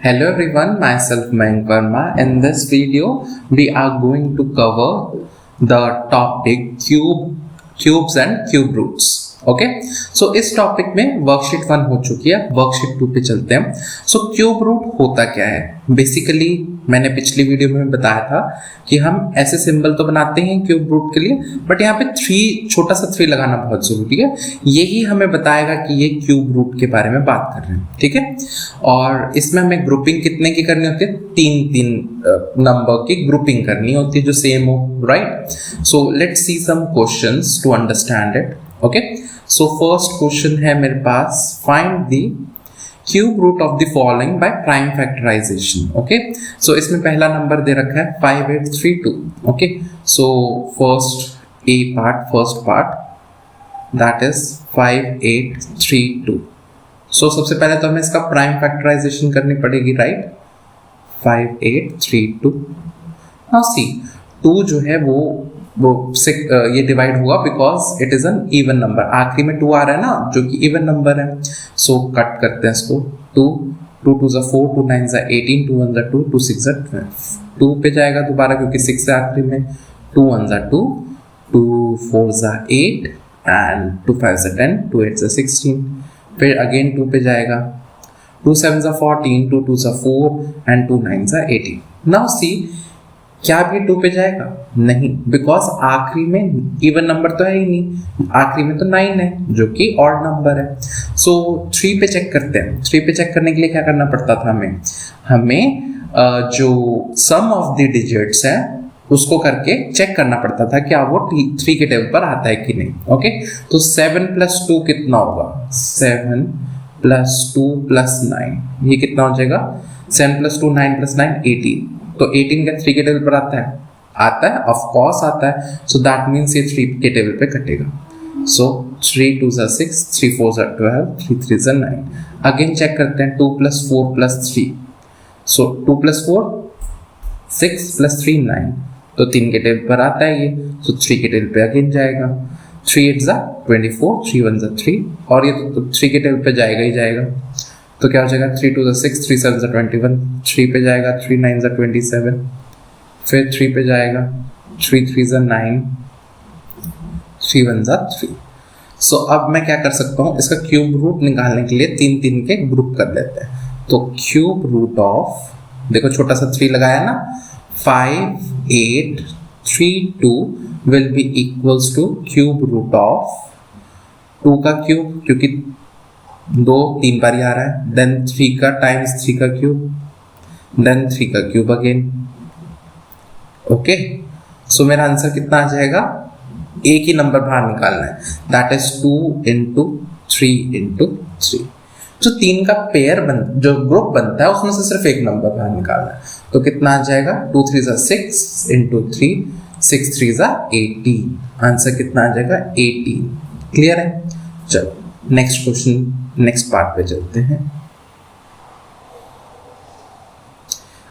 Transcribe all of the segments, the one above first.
Hello everyone, myself Mayank Verma. In this video, we are going to cover the topic cubes and cube roots. Okay so इस topic में worksheet 1 हो चुकी है, worksheet 2 पे चलते हैं. सो क्यूब रूट होता क्या है? बेसिकली मैंने पिछली वीडियो में बताया था कि हम ऐसे सिंबल तो बनाते हैं क्यूब रूट के लिए, बट यहाँ पे 3 छोटा सा 3 लगाना बहुत जरूरी है. यही हमें बताएगा कि ये क्यूब रूट के बारे में बात कर रहे हैं, ठीक है. और इसमें हमें ग्रुपिंग कितने की करनी होती है? 3 नंबर की ग्रुपिंग करनी होती है जो सेम हो, right. So let's see some questions to understand it. Okay so first question है मेरे पास, find the cube root of the following by prime factorization. Okay so इसमें पहला नंबर दे रखा है 5832. Okay so first part that is 5832. So सबसे पहले तो हमें इसका प्राइम फैक्टराइजेशन करनी पड़ेगी, राइट. 5832. नाउ सी 2 जो है वो से ये डिवाइड हुआ because it is an even number. आखिरी में 2 आ रहा है ना, जो कि इवन नंबर है. सो कट करते हैं इसको. 2 2 2 4 2 9 18 2 1 2 2 6 12. 2 पे जाएगा दोबारा क्योंकि 6 है आखिरी में. 2 1 2 2 4 8 एंड 2 5 10 2 8 16. फिर अगेन 2 पे जाएगा. 2 7 14 2 2 4 एंड 2 9 18. नाउ सी क्या भी 2 पे जाएगा? नहीं, बिकॉज आखिरी में इवन नंबर तो है ही नहीं. आखिरी में तो 9 है जो कि ऑड नंबर है. सो 3 पे चेक करते हैं. 3 पे चेक करने के लिए क्या करना पड़ता था हमें जो सम ऑफ द डिजिट्स है उसको करके चेक करना पड़ता था क्या वो 3 के टेबल पर आता है कि नहीं. ओके तो 7 + 2 कितना होगा? 7 + 2 + 9 ये कितना हो जाएगा? 7 + 2 9 + 9 18. तो 18 का 3 के टेबल पर आता है ऑफ कोर्स आता है. सो दैट मीन्स ये 3 के टेबल पे कटेगा. सो 3 2 6 3 4 12 3 3 9. अगेन चेक करते हैं 2 + 4 + 3. सो 2 + 4 6 + 3 9. तो 3 के टेबल पर आता है ये. सो 3 के टेबल पे अगेन जाएगा. 3 8 24 3 1 3 और ये तो 3 के टेबल पे जाएगा ही जाएगा. तो क्या हो जाएगा? 3 2 6 3 7 21. 3 पे जाएगा. 3 9 27. फिर 3 पे जाएगा. 3 3 9 3 1 3. सो अब मैं क्या कर सकता हूँ, इसका क्यूब रूट निकालने के लिए 3 के ग्रुप कर लेते हैं. तो क्यूब रूट ऑफ, देखो छोटा सा 3 लगाया ना, 5 8 3 2 will be equals to cube root of 2 का क्यूब, क्योंकि 2 3 बार आ रहा है. देन 3 का टाइम्स 3 का क्यूब, देन 3 का क्यूब अगेन. ओके सो मेरा आंसर कितना आ जाएगा? एक ही नंबर बाहर निकालना है, दैट इज 2 × 3 × 3. जो 3 का पेयर जो ग्रुप बनता है उसमें से सिर्फ एक नंबर बाहर निकालना है. तो कितना आ जाएगा? 2 3 6 × 3 6 3 18. आंसर कितना आ जाएगा? 18. क्लियर है? चलो नेक्स्ट क्वेश्चन, नेक्स्ट पार्ट पे चलते हैं.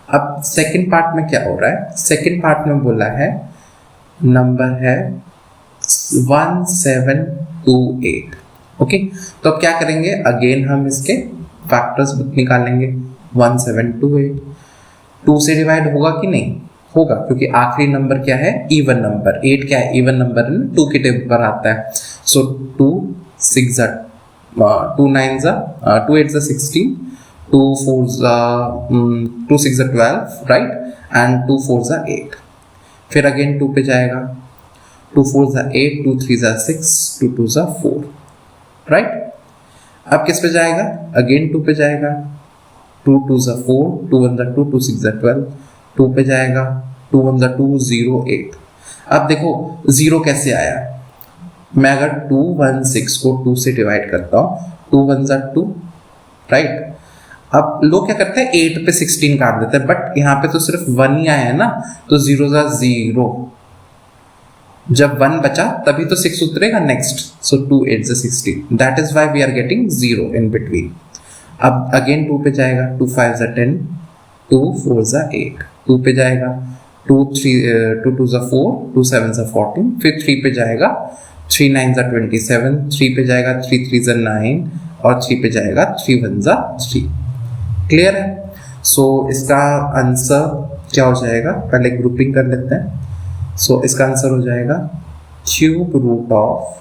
अब सेकंड पार्ट में क्या हो रहा है? सेकंड पार्ट में बोला है नंबर है 1728. ओके तो अब क्या करेंगे? अगेन हम इसके फैक्टर्स निकालेंगे. 1728 2 से डिवाइड होगा कि नहीं? होगा, क्योंकि आखिरी नंबर क्या है? Even number. 8 क्या है? इवन नंबर है, 2 के टेबल पर आता है. सो 2 6 2 9 2 8 16 2 4 2 6 12, राइट. एंड 2 4 8. फिर अगेन 2 पे जाएगा. 2 4 8 2 3 6 2 2 4, राइट. अब किस पे जाएगा? अगेन 2 पे जाएगा. 2 2 4 2 1 2 2 6 12. 2 पे जाएगा. 2 1 2 0 8. अब देखो 0 कैसे आया? मैं अगर 2 1 6 को 2 से डिवाइड करता हूँ, 2 1 2, राइट. अब लोग क्या करते हैं? 8 पे 16 काट देते हैं, बट यहाँ पे तो सिर्फ 1 ही आया है ना, तो 0 0. जब 1 बचा तभी तो 6 उतरेगा next. So 2 8 16. That is why we are getting 0 in between. अब अगेन 2 पे जाएगा. 2 5 10 2 4 8. 2 पे जाएगा. 2 2 4 2 7 14. फिर 3 पे जाएगा. 3 9 27. 3 पे जाएगा. 3 3 9 और 3 पे जाएगा. 3 1 3. क्लियर है? सो इसका आंसर क्या हो जाएगा, पहले ग्रुपिंग कर लेते हैं। सो इसका आंसर हो जाएगा cube root of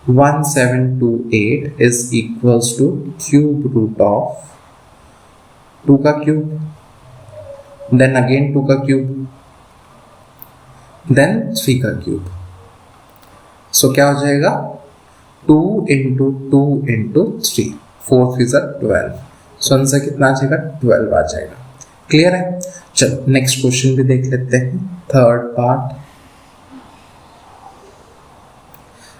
1728 is equals to cube root of 2 का क्यूब, देन अगेन 2 का क्यूब, देन 3 का क्यूब। सो क्या हो जाएगा 2 इंटू 2 इंटू 3, 4 3 12। सो आंसर कितना आ जाएगा 12 आ जाएगा। क्लियर है। चलो नेक्स्ट क्वेश्चन भी देख लेते हैं, थर्ड पार्ट।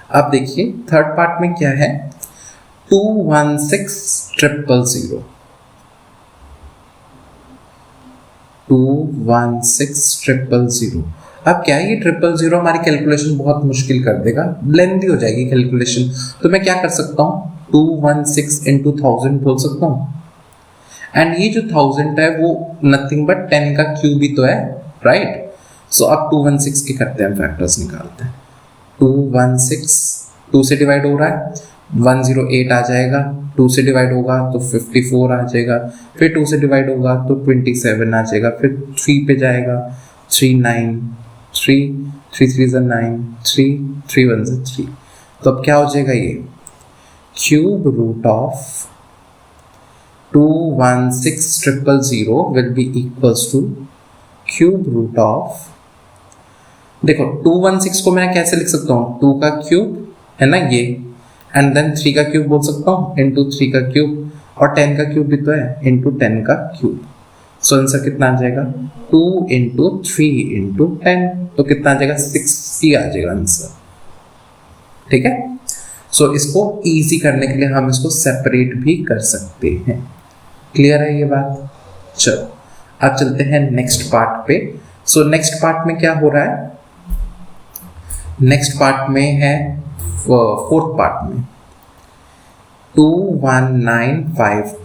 अब देखिए थर्ड पार्ट में क्या है, 216000 216000। अब क्या है ये 000 हमारी कैलकुलेशन बहुत मुश्किल कर देगा, लेंथी हो जाएगी कैलकुलेशन। तो मैं क्या कर सकता हूँ 216 इंटू 1000 बोल सकता हूँ। एंड ये जो 1000 है वो नथिंग बट 10 का क्यूब ही तो है, राइट। सो अब 216 के करते हैं, फैक्टर्स निकालते हैं। 216 2 से डिवाइड हो रहा है, 108 आ जाएगा, 2 से डिवाइड होगा तो 54 आ जाएगा, फिर 2 से डिवाइड होगा तो 27 आ जाएगा, फिर 3 पे जाएगा 3 9 3 3 3 9 3 3 1 3। तो अब क्या हो जाएगा ये cube root of 216000 will be equals to cube root of, देखो 216 को मैं कैसे लिख सकता हूँ, 2 का क्यूब है ना ये, एंड देन 3 का क्यूब बोल सकता हूँ इंटू 3 का क्यूब, और 10 का क्यूब भी तो है इंटू 10 का क्यूब। सो आंसर कितना आ जाएगा 2 इंटू 3 इंटू 10, तो कितना आ जाएगा 60 आ जाएगा आंसर। ठीक है। सो इसको इजी करने के लिए हम इसको सेपरेट भी कर सकते हैं। क्लियर है ये बात। चलो अब चलते हैं नेक्स्ट पार्ट पे। सो नेक्स्ट पार्ट में क्या हो रहा है, नेक्स्ट पार्ट में है फोर्थ पार्ट में 21952।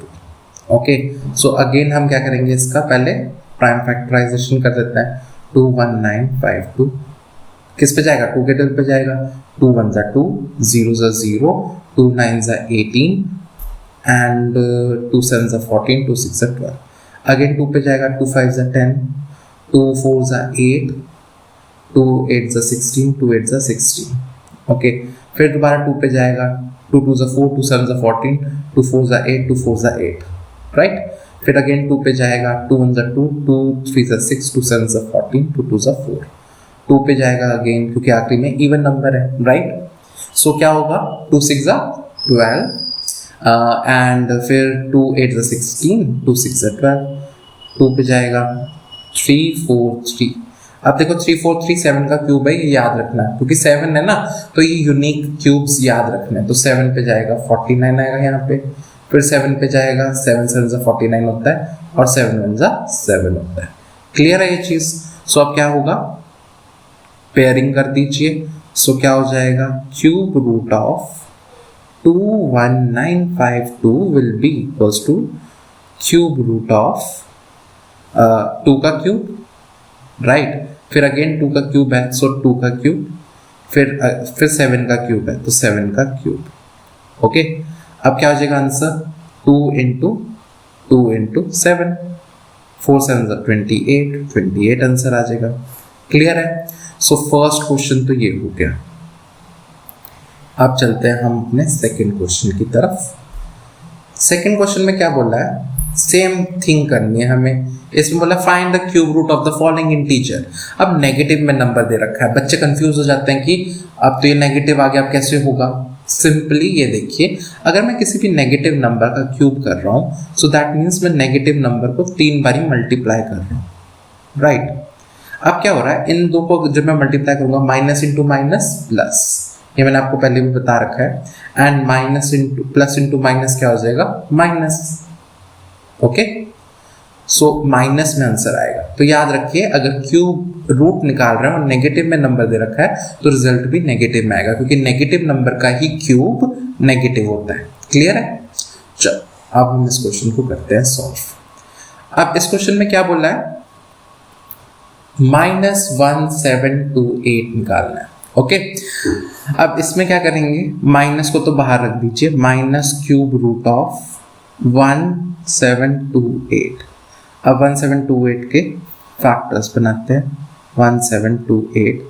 ओके, सो अगेन हम क्या करेंगे, इसका पहले प्राइम फैक्टराइजेशन कर देते हैं। 21952 किस पे जाएगा, 2 के टेबल पे जाएगा। 2 1 जा 2, 0 जा 0, 2 9 जा 18 एंड 2 7 जा 14, 2 6 जा 12। अगेन 2 पे जाएगा, 2 5 जा 10, 2 4 जा 8, 2 8 जा 16, 2 8 जा 16। ओके, फिर दोबारा 2 पे जाएगा, 2 2 जा 4, 2 7 जा 14, 2 4 जा 8, 2 4 जा 8, राइट। फिर अगेन 2 पे जाएगा, 2 1 जा 2, 2 3 जा 6, 2 7 जा 14, 2 2 जा 4। 2 पे जाएगा अगेन, क्योंकि आखिरी में इवन नंबर है, राइट। सो क्या होगा 2 6 जा 12 एंड फिर 2 8 जा 16, 2 6 जा 12। 2 पे जाएगा 3 4 3। अब देखो 3 4 3 7 का क्यूब है, ये याद रखना है, क्योंकि 7 है ना, तो ये यूनिक क्यूब्स याद रखने हैं। तो 7 पे जाएगा 49 आएगा यहाँ पे, फिर 7 पे जाएगा, 7 7 जा 49 होता है, और 7 1 जा 7 होता है। क्लियर है ये चीज। सो अब क्या होगा, पेयरिंग कर दीजिए। सो क्या हो जाएगा, cube root of 21952 will be equals to cube root of 2 का क्यूब, राइट। फिर अगेन 2 का क्यूब है, सो 2 का क्यूब, फिर 7 का क्यूब है, तो 7 का क्यूब। ओके, अब क्या हो जाएगा आंसर 2 इंटू 7, 4 7 28 आंसर आ जाएगा। क्लियर है। सो फर्स्ट क्वेश्चन तो ये हो गया। अब चलते हैं हम अपने सेकंड क्वेश्चन की तरफ। सेकंड क्वेश्चन में क्या बोला है, सेम थिंग करनी है हमें। इसमें बोला find the cube root of the following integer. अब नेगेटिव में नंबर दे रखा है, बच्चे कंफ्यूज हो जाते हैं कि अब तो ये नेगेटिव आ गया, अब कैसे होगा। सिंपली ये देखिए, अगर मैं किसी भी नेगेटिव नंबर का क्यूब कर रहा हूँ, सो दैट मीन्स मैं नेगेटिव नंबर को 3 बारी मल्टीप्लाई कर रहा हूँ, राइट। अब क्या हो रहा है, इन दो को जब मैं मल्टीप्लाई करूंगा, माइनस इंटू माइनस प्लस, ये मैंने आपको पहले भी बता रखा है, and minus into plus into minus क्या हो जाएगा, माइनस। ओके, सो माइनस में आंसर आएगा। तो याद रखिए, अगर क्यूब रूट निकाल रहे हैं और नेगेटिव में नंबर दे रखा है, तो रिजल्ट भी नेगेटिव में आएगा, क्योंकि नेगेटिव नंबर का ही क्यूब नेगेटिव होता है। क्लियर है। चलो अब हम इस क्वेश्चन को करते हैं सॉल्व। अब इस क्वेश्चन में क्या बोला है, -1728 निकालना है। ओके, अब इसमें क्या करेंगे, माइनस को तो बाहर रख दीजिए, माइनस क्यूब रूट ऑफ 1728। अब 1728 के फैक्टर्स बनाते हैं। 1728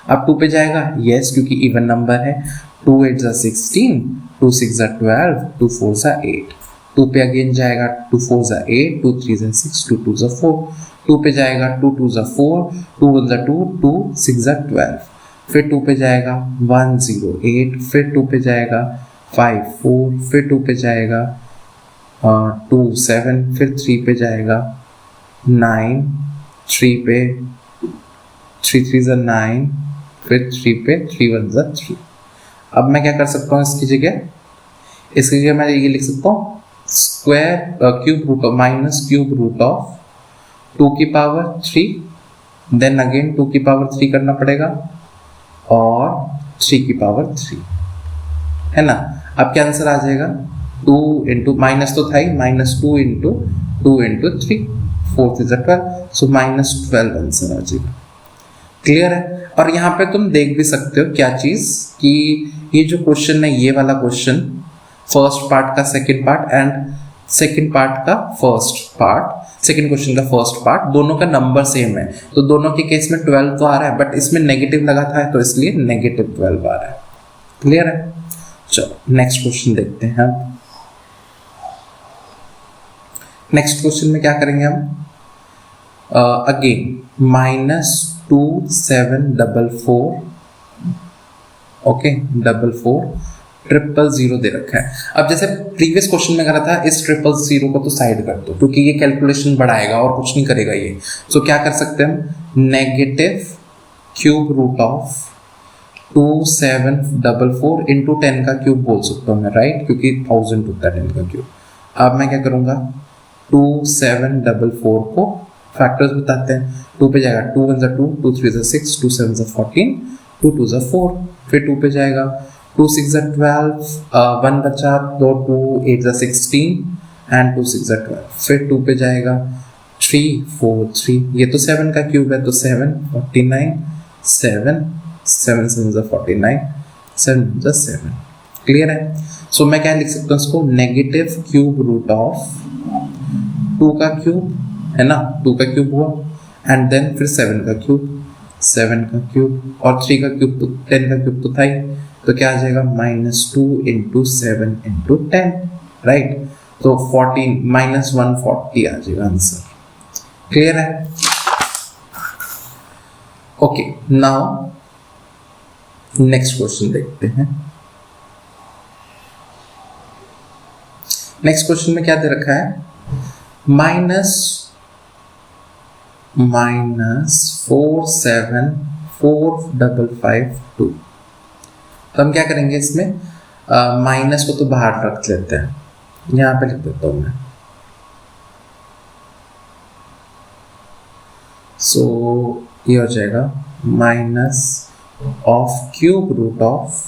अब 2 पे जाएगा, यस क्योंकि इवन नंबर है। 2 8 जा 16, 2 6 जा 12, 2 4 जा 8। 2 पे अगेन जाएगा, 2 4 जा 8, 2 3 जा 6, 2 2 जा 4। 2 पे जाएगा, 2 2 जा 4, 2 1 जा 2, 2 6 जा 12। फिर 2 पे जाएगा 1 0 8, फिर 2 पे जाएगा 5 4, फिर 2 पे जाएगा 2 7, फिर 3 पे जाएगा 9, 3 पे 3 3 जा 9, फिर 3 पे 3 1 जा 3। अब मैं क्या कर सकता हूँ इसकी जगह मैं ये लिख सकता हूँ square cube root of minus cube root of 2 की पावर 3, देन अगेन 2 की पावर 3 करना पड़ेगा और 3 की पावर 3, है ना। अब क्या आंसर आ जाएगा, 2 इंटू माइनस तो था ही, माइनस 2 इंटू 2 इंटू 3, 4 3 जा 12, सो माइनस 12 आंसर आ जाएगा। क्लियर है। और यहाँ पे तुम देख भी सकते हो क्या चीज कि ये जो क्वेश्चन है, ये वाला क्वेश्चन फर्स्ट पार्ट का second part and second part का फर्स्ट पार्ट, सेकंड क्वेश्चन का फर्स्ट पार्ट, दोनों का नंबर सेम है। तो दोनों के केस में 12 तो आ रहा है, बट इसमें नेगेटिव लगा था तो इसलिए नेगेटिव 12 आ रहा है। क्लियर है। चलो नेक्स्ट क्वेश्चन देखते हैं। नेक्स्ट क्वेश्चन में क्या करेंगे हम, अगेन माइनस 2 7 4 4, ओके 4 4 0 दे रखा है। अब जैसे प्रीवियस क्वेश्चन में करा था, इस 0 को तो साइड कर दो क्योंकि ये कैलकुलेशन बढ़ाएगा और कुछ नहीं करेगा ये। सो क्या कर सकते हैं हम, negative cube root of 2 7 4 4 into 10 का क्यूब बोल सकता हूँ मैं, राइट, क्योंकि 1000 होता है 10 का क्यूब। अब मैं क्या करूँगा, 2 7 4 4 को फैक्टर्स बताते हैं। 2 पे जाएगा 2 1 जा 2, 2 3 जा 6, 2 7 जा 14, 2 2 जा 4। फिर 2 पे जाएगा 2 6 जा 12, 1 बचा तो 2 8 जा 16 एंड 2 6 जा 12। फिर 2 पे जाएगा 3 4 3, ये तो 7 का क्यूब है तो 7 49, 7 7 7 जा 49, 7 जा 7। क्लियर है। सो मैं क्या लिख सकता हूँ इसको, नेगेटिव क्यूब रूट ऑफ 2 का क्यूब, है ना, 2 का क्यूब हुआ एंड देन फिर 7 का क्यूब, 7 का क्यूब और 3 का क्यूब तो 10 का क्यूब तो था ही, तो क्या आ जाएगा -2 इंटू 7 इंटू 10, राइट। तो 14 -140 आ जाएगा आंसर। क्लियर है। ओके नाउ नेक्स्ट क्वेश्चन देखते हैं। नेक्स्ट क्वेश्चन में क्या दे रखा है, -4745552। तो हम क्या करेंगे इसमें, माइनस को तो बाहर रख लेते हैं, यहाँ पे लिख देता हूँ मैं। सो ये हो जाएगा minus of cube root of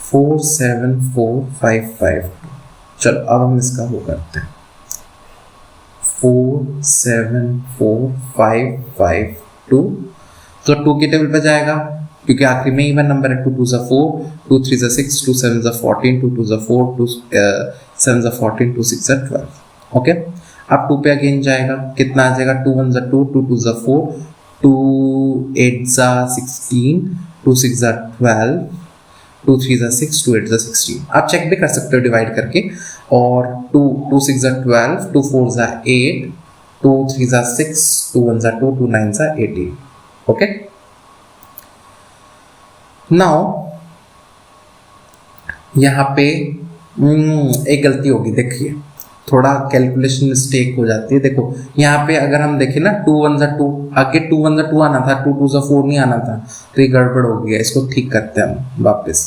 474552। चलो अब हम इसका वो करते हैं, 474552। तो 2 के टेबल पे जाएगा क्योंकि आखिरी में इवन नंबर है। 2 2 जा 4, 2 3 जा 6, 2 7 जा 14, 2 2 जा 4, 2 7 जा 14, 2 6 जा 12। ओके अब 2 पे अगेन जाएगा, कितना आ जाएगा, 2 1 जा 2, 2 2 जा 4, 2 8 जा 16, 2 6 जा 12, 2 3 जा 6, 2 8 जा 16। आप चेक भी कर सकते हो डिवाइड करके। और 2 6 जा 12, 2 4 जा 8, 2 3 जा 6, 2 1 जा 2, 2 9 जा 18। ओके नाउ यहाँ पे एक गलती होगी, देखिए थोड़ा कैलकुलेशन मिस्टेक हो जाती है। देखो यहाँ पे अगर हम देखें ना, 2 1 जा 2, आगे 2 1 जा 2 आना था, 2 2 जा 4 नहीं आना था, तो ये गड़बड़ हो गया। इसको ठीक करते हैं हम वापस,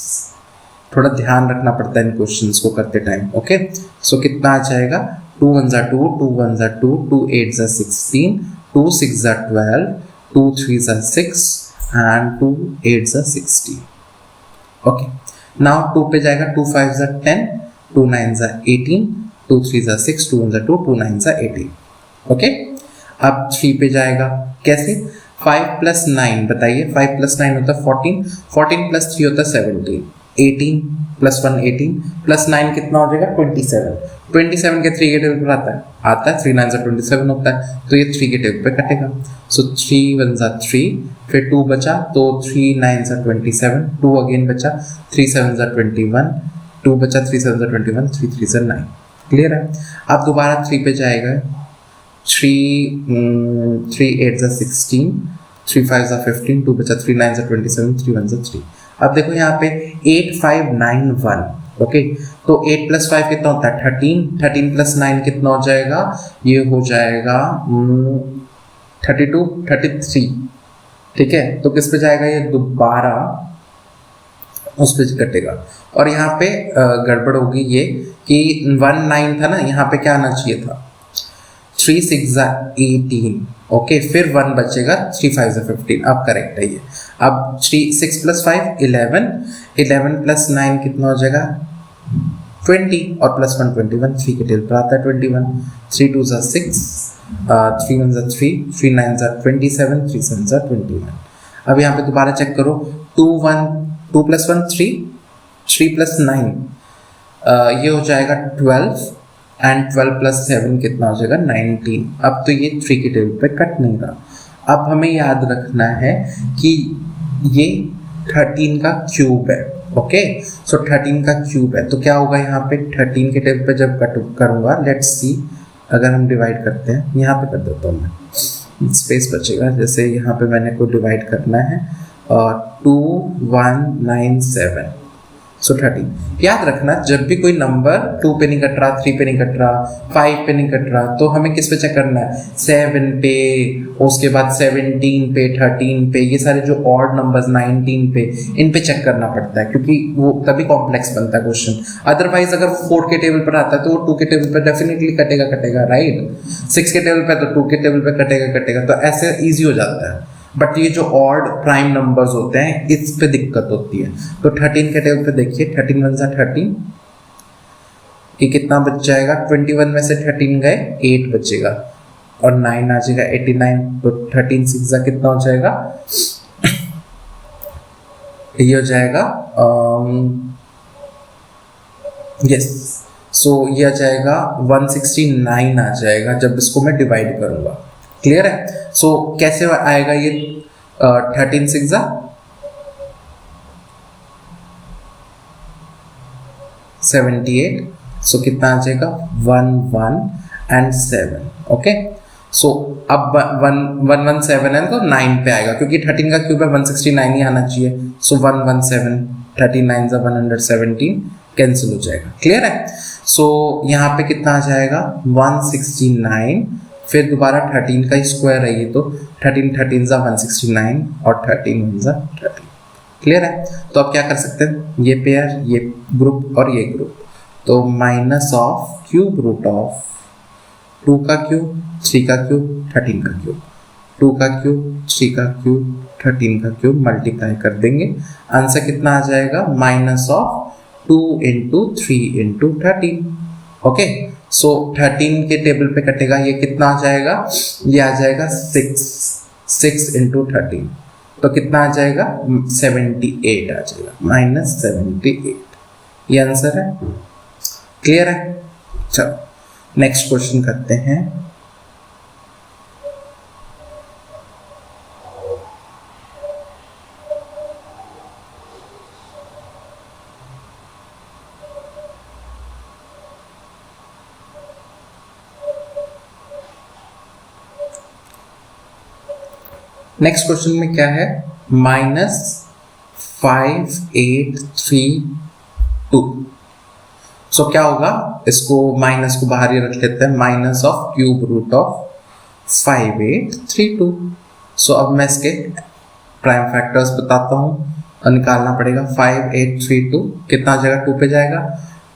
थोड़ा ध्यान रखना पड़ता है इन क्वेश्चंस को करते टाइम। ओके सो कितना आ जाएगा, 2 1 जा 2, 2 1 जा 2, 2 8 जा 16, 2 6 जा 12, 2 3 जा 6 एंड 2 8 जा 16। ओके नाउ 2 पे जाएगा, 2 5 जा 10, 2 9 जा 18, 2 3 जा 6, 2 1 जा 2, 2 9 जा 18। ओके अब 3 पे जाएगा, कैसे, 5 + 9 बताइए, 5 + 9 होता है 14, 14 + 3 होता है 17। 18 प्लस 1 18 प्लस 9 कितना हो जाएगा 27। 27 के 3 के टेबल पर आता है 3 9 27 होता है, तो ये 3 के टेबल पे कटेगा। सो 3 1 3, फिर 2 बचा तो 3 9 27, 2 अगेन बचा 3 7 21, 2 बचा 3 7 21, 3 3 9। क्लियर है। अब दोबारा 3 पे जाएगा, 3 8 16, 3 5 15, 2 बचा 3 9 27, 3 1 3। अब देखो यहाँ पे 8 5 9 1, ओके, तो 8 प्लस 5 कितना होता है 13, 13 प्लस 9 कितना हो जाएगा, ये हो जाएगा 32 33। ठीक है, तो किस पे जाएगा ये दोबारा उस पे कटेगा। और यहाँ पे गड़बड़ होगी ये कि 1 9 था ना, यहाँ पे क्या आना चाहिए था 3 6 18, ओके, फिर 1 बचेगा 3 5 15। अब करेक्ट है ये। अब 3 6 प्लस 5 11, 11 प्लस 9 कितना हो जाएगा 20, और प्लस 1 21, 3 के टेबल पर आता है 21, 3 2 6, 3 1 3, 3 9 27, 3 7 21। अब यहाँ पे दोबारा चेक करो 2 प्लस 1 3, 3 प्लस 9 ये हो जाएगा 12, एंड 12 प्लस 7 कितना हो जाएगा 19। अब तो ये 3 के टेबल पे कट नहीं रहा। अब हमें याद रखना है कि ये 13 का क्यूब है, ओके, सो 13 का क्यूब है, तो क्या होगा यहाँ पे 13 के टेबल पे जब कट करूँगा, लेट्स सी, अगर हम डिवाइड करते हैं, यहाँ पे कर देता हूँ मैं, स्पेस बचेगा, जैसे यहाँ पे मैंने को डिवाइड करना है, और 2 1 9 7, सो 13। याद रखना जब भी कोई नंबर 2 पे नहीं कट रहा, 3 पे नहीं कट रहा, 5 पे नहीं कट रहा, तो हमें किस पे चेक करना है 7 पे, उसके बाद 17 पे, 13 पे, ये सारे जो ऑड नंबर्स 19 पे, इन पे चेक करना पड़ता है, क्योंकि वो तभी कॉम्प्लेक्स बनता है क्वेश्चन। अदरवाइज अगर 4 के टेबल पर आता है तो वो 2 के टेबल पर डेफिनेटली कटेगा, राइट। 6 के टेबल पे तो 2 के टेबल पे कटेगा, तो ऐसे ईजी हो जाता है। बट ये जो ऑड प्राइम नंबर्स होते हैं इस पे दिक्कत होती है। तो 13 के टेबल पे देखिए, 13 1 13, ये कितना बच जाएगा, 21 में से 13 गए 8 बचेगा, और 9 आ जाएगा 89, तो 13 6 कितना हो जाएगा, ये हो जाएगा यस, सो ये आ जाएगा 169 आ जाएगा जब इसको मैं डिवाइड करूंगा। क्लियर है। सो कैसे आएगा ये 13 6 78, सो कितना आ जाएगा 1 1 and 7, ओके। सो अब 117 है तो 9 पे आएगा, क्योंकि 13 का क्यूब है 169 ही आना चाहिए, सो 117, 39 117 कैंसिल हो जाएगा। क्लियर है। सो यहाँ पे कितना आ जाएगा 169, फिर दोबारा 13 का स्क्वायर है ये, तो 13 13 169 और 13 1 13। क्लियर है। तो अब क्या कर सकते हैं, ये पेयर, ये ग्रुप और ये ग्रुप, तो minus of cube root of 2 का क्यूब 3 का क्यूब 13 का क्यूब, 2 का क्यूब 3 का क्यूब 13 का क्यूब मल्टीप्लाई कर देंगे, आंसर कितना आ जाएगा minus of 2 into 3 into 13। Okay, so 13 के टेबल पे कटेगा, ये कितना आ जाएगा, ये आ जाएगा 6 इंटू 13, तो कितना आ जाएगा 78 आ जाएगा, माइनस 78, ये आंसर है। क्लियर है। चलो नेक्स्ट क्वेश्चन करते हैं। नेक्स्ट क्वेश्चन में क्या है, -5832। सो क्या होगा, इसको माइनस को बाहर ही रख लेते हैं, minus of cube root of 5832। So अब मैं इसके प्राइम फैक्टर्स बताता हूँ और निकालना पड़ेगा। 5832 कितना आ जाएगा, 2 पे जाएगा,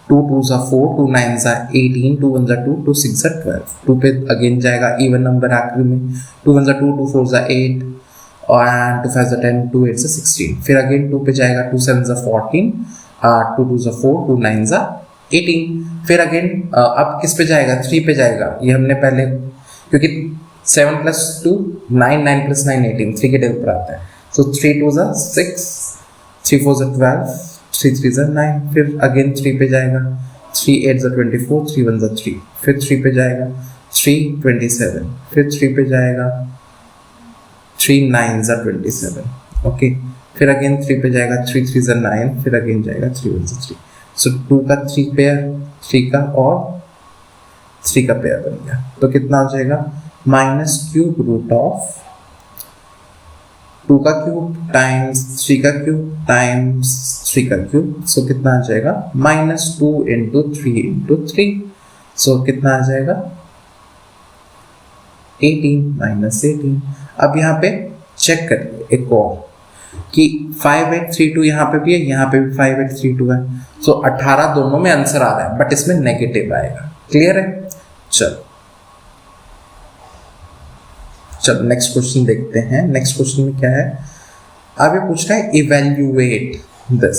2 2 4, 2 9 18, 2 1 2, 2 6 12, 2 पे अगेन जाएगा, इवन नंबर आखिरी में, 2 1 2, 2 4 8, और 2 5 10, 2 8 16, फिर अगेन 2 पे जाएगा, 2 7 14, 2 2 4, 2 9 18, फिर अगेन अब किस पे जाएगा, 3 पे जाएगा। ये हमने पहले, क्योंकि 7 + 2 9, 9 + 9 18, 3 के टेबल पर आता है, सो 3 2 6, 3 4 12, 3 3 ज़ा 9, फिर अगेन 3 पे जाएगा, 3 8 ज़ा 24, 3 1 ज़ा 3, फिर 3 पे जाएगा, 3 27, फिर 3 पे जाएगा, 3 9 ज़ा 27, ओके, फिर अगेन 3 पे जाएगा, 3 3 ज़ा 9, फिर अगेन जाएगा 3 1 ज़ा 3। सो 2 का 3 पेयर, 3 का और 3 का पेयर बन गया। तो कितना हो जाएगा, माइनस क्यूब रूट ऑफ 2 का क्यूब टाइम्स 3 का क्यूब टाइम्स 3 का क्यूब। सो कितना आ जाएगा, -2 इंटू 3 इंटू 3। सो कितना आ जाएगा, 18 -18। अब यहाँ पे चेक करिए एक और कि 5832 यहाँ पे भी है, यहाँ पे भी 5832 है। सो 18 दोनों में आंसर आ रहा है, बट इसमें नेगेटिव आएगा। क्लियर है? चलो नेक्स्ट क्वेश्चन देखते हैं। नेक्स्ट क्वेश्चन में क्या है, अब ये पूछ रहा है इवेल्युएट दिस।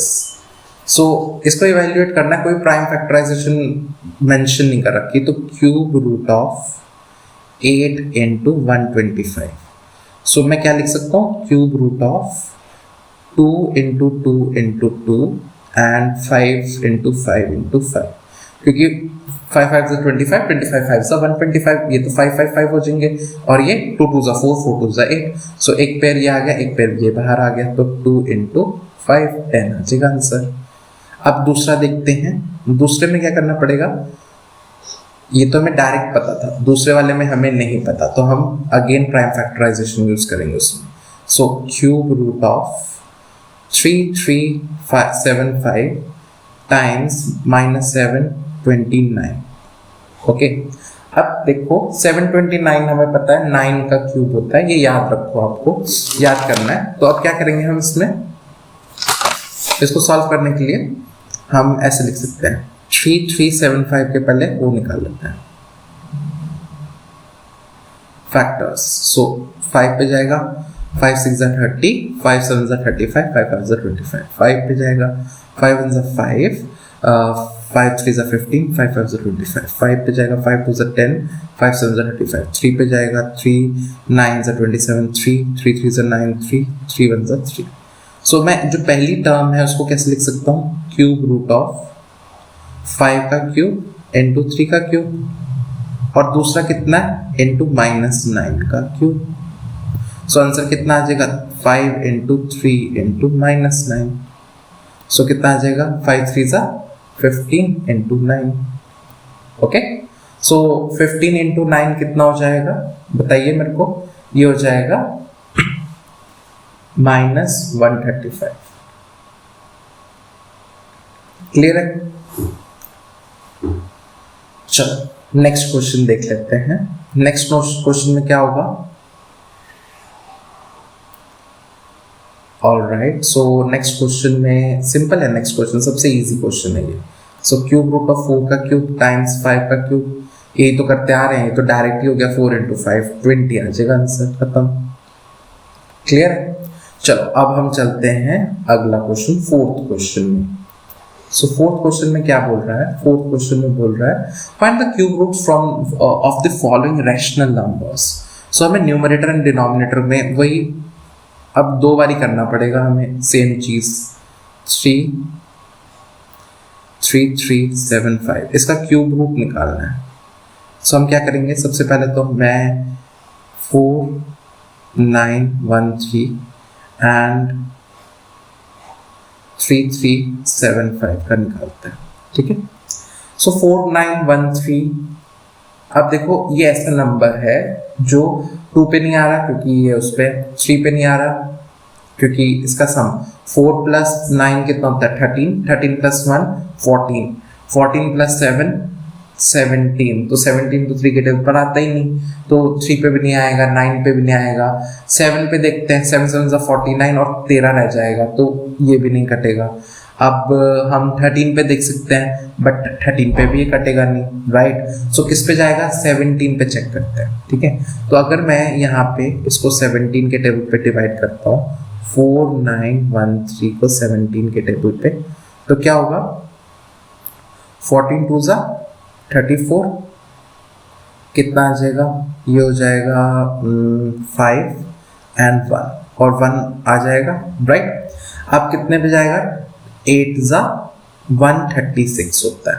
सो इसको इवेल्युएट करना है, कोई प्राइम फैक्टराइजेशन मेंशन नहीं कर रखी, तो cube root of 8 into 125। So मैं क्या लिख सकता हूँ, cube root of 2 into 2 into 2 and 5 into 5 into 5, क्योंकि 5 5 से 25, 25 5 से 125, ये तो 5 5 5 हो जाएंगे, और ये 2 2 से 4, 4 2 से 8। सो एक पेयर ये आ गया, एक पेयर ये बाहर आ गया, तो 2 इंटू 5 10 आ जाएगा आंसर। अब दूसरा देखते हैं, दूसरे में क्या करना पड़ेगा, ये तो हमें डायरेक्ट पता था, दूसरे वाले में हमें नहीं पता, तो हम अगेन प्राइम फैक्टराइजेशन यूज करेंगे उसमें। So cube root of 3375 times -7 29। Okay, अब देखो 729 हमें पता है 9 का क्यूब होता है, ये याद रखो, आपको याद करना है। तो अब क्या करेंगे हम इसमें, इसको सॉल्व करने के लिए हम ऐसे लिख सकते हैं, 3375 के पहले वो निकाल लेते हैं फैक्टर्स। सो 5 पे जाएगा, 5 6 ज़ा 30, 5 7 ज़ा 35, 5 5 ज़ा 25, 5 पे जाएगा, 5 1 ज़ा 5, 5 3 ज़ा 15, 5 5 ज़ा 25, 5 पे जाएगा, 5 2 ज़ा 10, 5 7 ज़ा 35, 3 पे जाएगा, 3 9 ज़ा 27, 3 3 3 ज़ा 9, 3 3 1 ज़ा 3। सो मैं जो पहली टर्म है उसको कैसे लिख सकता हूँ, क्यूब रूट ऑफ 5 का क्यूब इंटू 3 का क्यूब, और दूसरा कितना है, इंटू -9 का क्यूब। सो आंसर कितना आ जाएगा, 5 इंटू 3 इंटू -9। सो कितना आ जाएगा, 5 3 ज़ा 15 इंटू 9। ओके, सो 15 इंटू 9 कितना हो जाएगा, बताइए मेरे को। ये हो जाएगा -135। क्लियर है? चलो नेक्स्ट क्वेश्चन देख लेते हैं। नेक्स्ट क्वेश्चन में क्या होगा, ऑलराइट। सो नेक्स्ट क्वेश्चन में सिंपल है, नेक्स्ट क्वेश्चन सबसे इजी क्वेश्चन है ये। सो क्यूब रूट ऑफ 4 का क्यूब टाइम्स 5 का क्यूब, यही तो करते आ रहे हैं, ये तो डायरेक्टली हो गया 4 इंटू 5 20 आ जाएगा आंसर, खत्म। क्लियर है? चलो अब हम चलते हैं अगला क्वेश्चन, फोर्थ क्वेश्चन में। सो फोर्थ क्वेश्चन में क्या बोल रहा है, फोर्थ क्वेश्चन में बोल रहा है find the cube root from of the following rational numbers. So हमें न्यूमरेटर एंड डिनोमिनेटर में वही अब 2 बारी करना पड़ेगा हमें, सेम चीज। 3 3 3 7 5, इसका क्यूब रूट निकालना है। सो हम क्या करेंगे, सबसे पहले तो मैं 4 9 1 3 एंड 3 3 7 5 का निकालते हैं, ठीक है। सो 4 9 1 3, अब देखो ये ऐसा नंबर है जो 2 पे नहीं आ रहा क्योंकि ये उस पे, 3 पे नहीं आ रहा क्योंकि इसका सम 4 प्लस 9 कितना होता है 13, 13 प्लस 1 14, 14 प्लस 7 17, तो 17 तो 3 के टेबल पर आता ही नहीं, तो 3 पे भी नहीं आएगा, 9 पे भी नहीं आएगा। 7 पे देखते हैं, 7 7 49 और 13 रह जाएगा, तो ये भी नहीं कटेगा। अब हम 13 पे देख सकते हैं, बट 13 पे भी ये कटेगा नहीं, राइट। सो किस पे जाएगा, 17 पे चेक करते हैं, ठीक है। तो अगर मैं यहाँ पे इसको 17 के टेबल पे डिवाइड करता हूँ, 4 9 1 3 को 17 के टेबल पे, तो क्या होगा, 14 2 34, कितना आ जाएगा, ये हो जाएगा 5 एंड 1 और 1 आ जाएगा, राइट। अब कितने पे जाएगा, 8 ज़ा 136 होता है।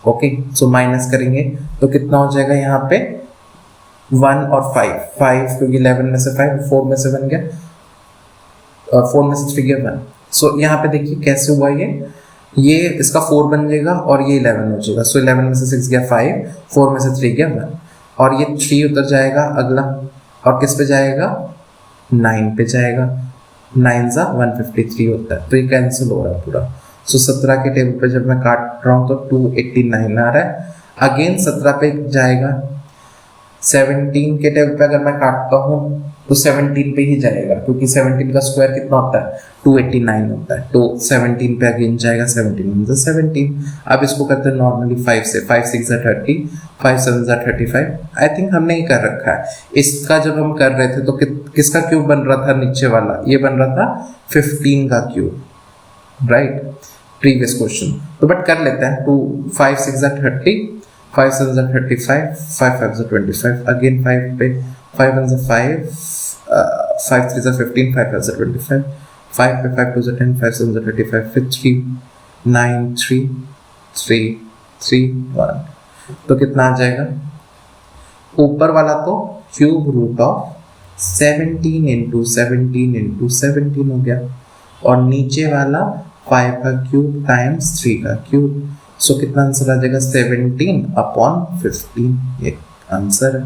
ओके, सो माइनस करेंगे तो कितना हो जाएगा यहाँ पे 1 और 5 क्योंकि 11 में से 5 4 में से बन गया, 4 में से 3 गया 1। सो यहाँ पे देखिए कैसे हुआ ये इसका 4 बन जाएगा और ये 11 हो जाएगा। सो 11 में से 6 गया 5, 4 में से 3 गया 1 और ये 3 उतर जाएगा अगला और किस पे जाएगा 9 पे जाएगा। 9 ज़ा 153 होता है, तो ये कैंसिल हो रहा है पूरा। सो 17 के टेबल पे जब मैं काट रहा हूँ तो 289 आ रहा है। अगेन 17 पे जाएगा, 17 के टेबल पे अगर मैं काटता हूँ तो 17 पे ही जाएगा क्योंकि 17 का स्क्वायर कितना होता है 289 होता है। तो 17 पे अगेन जाएगा, 17 अब इसको करते हैं नॉर्मली 5 से, 5 6 30, 5 7 35। आई थिंक हमने ही कर रखा है। इसका जब हम कर रहे थे तो किसका क्यूब बन रहा था नीचे वाला, ये बन रहा था 15 का क्यूब, राइट, प्रीवियस क्वेश्चन। तो बट कर लेते हैं, 2 5 6 30, 5 7 35, 5 5 25, अगेन 5 पे 5 1 5, 5 3 15, 5 5 25, 5 पे 5 2 10, 5 7 35, फिर 3 9 3 3 3 1। तो कितना आ जाएगा, ऊपर वाला तो cube root of 17 into 17 into 17 हो गया और नीचे वाला 5 का क्यूब टाइम्स 3 का क्यूब। सो कितना आंसर आ जाएगा 17 अपॉन 15, ये आंसर है।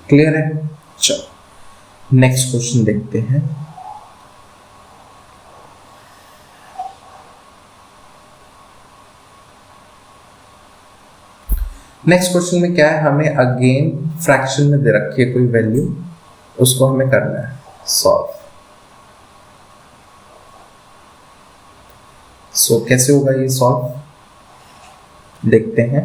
क्लियर है? चलो नेक्स्ट क्वेश्चन देखते हैं। नेक्स्ट क्वेश्चन में क्या है, हमें अगेन फ्रैक्शन में दे रखी है कोई वैल्यू, उसको हमें करना है सॉल्व। सो कैसे होगा ये सॉल्व, देखते हैं।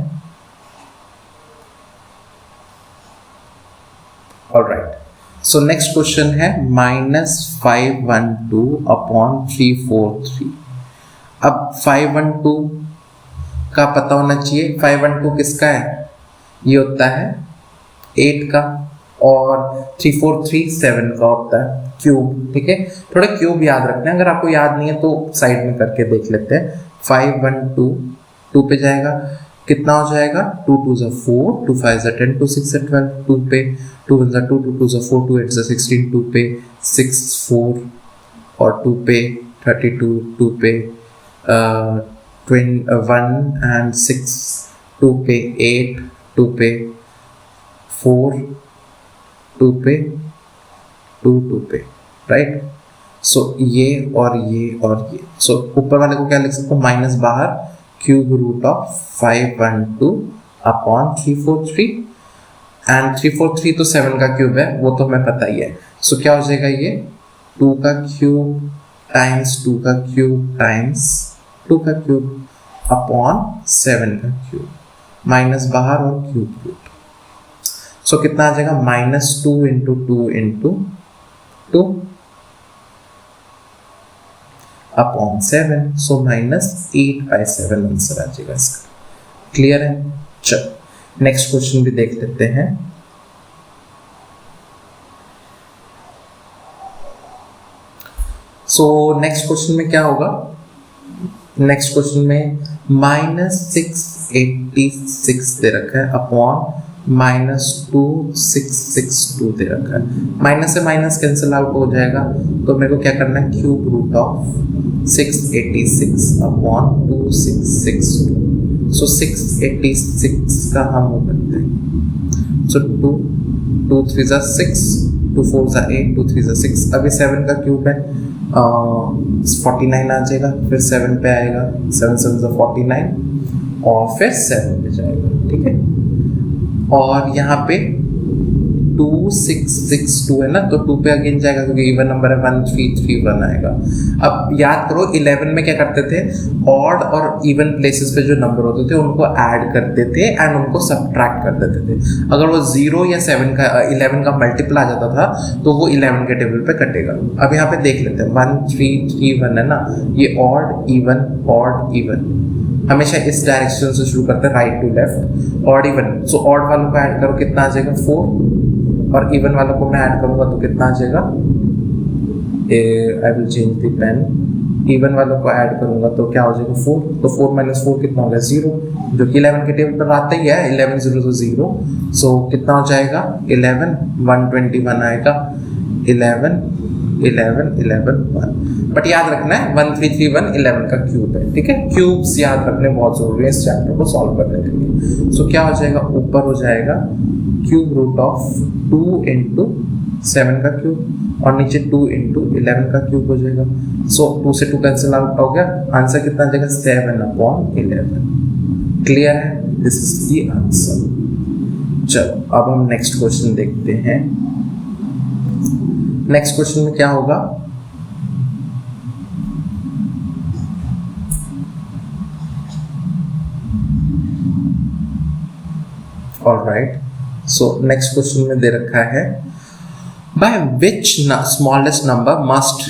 ऑलराइट, सो नेक्स्ट क्वेश्चन है -512 अपॉन 343। अब 512 का पता होना चाहिए, 512 किसका है, ये होता है 8 का और 343 7 का होता है क्यूब। ठीक है, थोड़ा क्यूब याद रखना है, अगर आपको याद नहीं है तो साइड में करके देख लेते हैं। 512 2 पे जाएगा, कितना हो जाएगा 2 2 4, 2 5 10, 2 6 12, 2 पे 2 1 2, 2 2 4, 2 8 16, 2 पे 6 4 और 2 पे 32, 2 पे 1 and 6, 2 पे 8, 2 पे 4, 2 पे 2 पे, राइट। सो ये और ये और ये, सो ऊपर वाले को क्या लिख सकते हो, माइनस बाहर cube root of 512 upon 343 and 343 तो 7 का क्यूब है, वो तो हमें पता ही है। सो क्या हो जाएगा, ये 2 का क्यूब टाइम्स 2 का क्यूब टाइम्स 2 का क्यूब अपॉन 7 का क्यूब, माइनस बाहर और क्यूब रूट। सो कितना आ जाएगा -2 इंटू 2 इंटू 2 अपॉन 7, सो -8/7 आंसर आ जाएगा इसका। क्लियर है? चलो नेक्स्ट क्वेश्चन भी देख लेते हैं। सो नेक्स्ट क्वेश्चन में क्या होगा, नेक्स्ट क्वेश्चन में -686 दे रखा है अपॉन -2662 दे रखा है। माइनस से माइनस कैंसिल आउट हो जाएगा, तो मेरे को क्या करना है, क्यूब रूट ऑफ 686 अपॉन 2662। सो 686 का हम वो करते हैं, सो 2 3 6, 2 4 8, 2 3 6। अभी 7 का क्यूब है 49 आ जाएगा, फिर 7 पे आएगा, 7 7 49 और फिर 7 पे जाएगा। ठीक है, और यहाँ पे 2662 है ना, तो 2 पे अगेन जाएगा क्योंकि इवन नंबर है, 1331 आएगा। अब याद करो 11 में क्या करते थे, ऑड और इवन प्लेसेस पे जो नंबर होते थे उनको ऐड करते थे एंड उनको सब्ट्रैक्ट कर देते थे। अगर वो 0 या 7 का 11 का मल्टीपल आ जाता था तो वो 11 के टेबल पे कटेगा। अब यहाँ पे देख लेते हैं 1331 है ना, ये ऑड इवन हमेशा इस डायरेक्शन से शुरू करते हैं, right to left, odd even. So odd वालों को ऐड करो, कितना आ जाएगा 4, और इवन वालों को मैं ऐड करूंगा तो कितना आ जाएगा, I will change the pen, even वालों को ऐड करूंगा तो क्या हो जाएगा 4, तो 4 माइनस 4 कितना हो गया 0, जो कि 11 के टेबल पर आता ही है, 11 0 तो 0, सो कितना हो जाएगा 11 121 आएगा, 11 11 11 1, बट याद रखना है 1331 11 का क्यूब है, ठीक है, क्यूब्स याद रखने बहुत जरूरी है इस चैप्टर को सॉल्व करने के लिए। सो क्या हो जाएगा, ऊपर हो जाएगा क्यूब रूट ऑफ 2 इंटू 7 का क्यूब और नीचे 2 इंटू 11 का क्यूब हो जाएगा। सो 2 से 2 कैंसिल आउट हो गया, आंसर कितना आ जाएगा 7/11। क्लियर है, दिस इज द आंसर। चलो अब हम नेक्स्ट क्वेश्चन देखते हैं। नेक्स्ट क्वेश्चन में क्या होगा, ऑलराइट, सो नेक्स्ट क्वेश्चन में दे रखा है by which smallest number must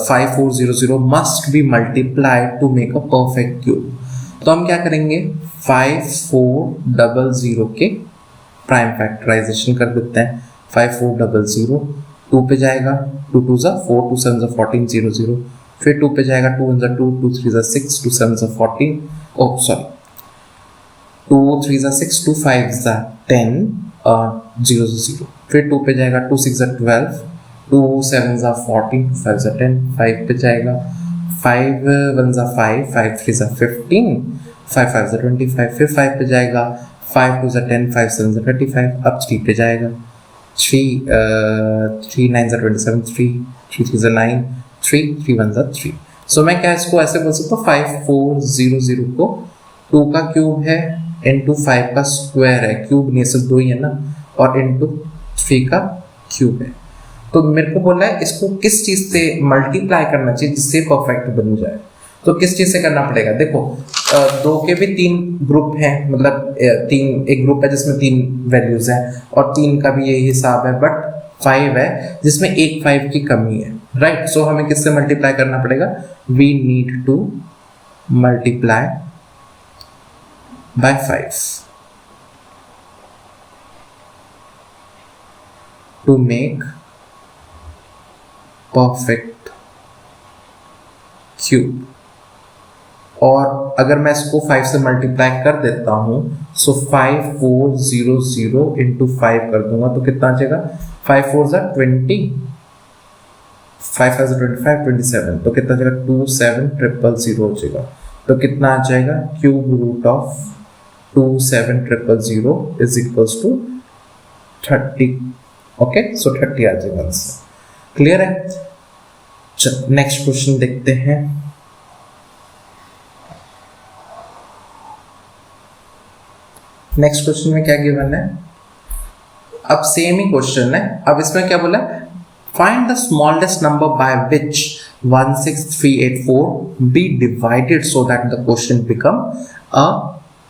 5400 must be multiplied to make a perfect cube। तो हम क्या करेंगे, 5400 के प्राइम फैक्टराइजेशन कर देते हैं। 5400 2 पे जाएगा, 2 2 ज़ा 4, 2 7 ज़ा 14 0 0, फिर 2 पे जाएगा, 2 1 ज़ा 2, 2 3 ज़ा 6, 2 7 ज़ा 14, ओह सॉरी 2 3 ज़ा 6, 2 5 ज़ा 10 0 0, फिर 2 पे जाएगा, 2 6 ज़ा 12, 2 7 ज़ा 14, 2 5 ज़ा 10, 5 पे जाएगा, 5 1 ज़ा 5, 5 3 ज़ा 15, 5 5 ज़ा 25, फिर 5 पे जाएगा, 5 2 ज़ा 10, 5 7 ज़ा 35, अब 3 पे जाएगा, 3 9 ज़ा 27, 3 3 ज़ा 9, 3 1 ज़ा 3। सो मैं क्या इसको ऐसे बोल सकता हूँ, 5400 को 2 का क्यूब है इंटू 5 का स्क्वायर है, क्यूब नहीं सब 2 ही है ना, और इंटू 3 का क्यूब है। तो मेरे को बोला है इसको किस चीज से मल्टीप्लाई करना चाहिए जिससे परफेक्ट बन जाए, तो किस चीज से करना पड़ेगा। देखो 2 के भी 3 ग्रुप हैं, मतलब एक ग्रुप है जिसमें 3 वैल्यूज हैं और 3 का भी यही हिसाब है, बट 5 है जिसमें एक 5 की कमी है, राइट। सो हमें किससे मल्टीप्लाई करना पड़ेगा, we need to multiply by 5 to make perfect cube। और अगर मैं इसको 5 से मल्टीप्लाई कर देता हूँ, सो 5400 इंटू 5 कर दूंगा तो कितना आ जाएगा, 5 4 ज़ा 20, 5 5 ज़ा 25, 27, तो कितना आ जाएगा 27000 हो जाएगा। तो कितना आ जाएगा, cube root of 27000 is equals to 30। Okay, so 30 आ जाएगा आंसर। क्लियर है। चलो नेक्स्ट क्वेश्चन देखते हैं। नेक्स्ट क्वेश्चन में क्या गिवन है, अब सेम ही क्वेश्चन है। अब इसमें क्या बोला है, find the smallest number by which 16384 be divided so that the question become a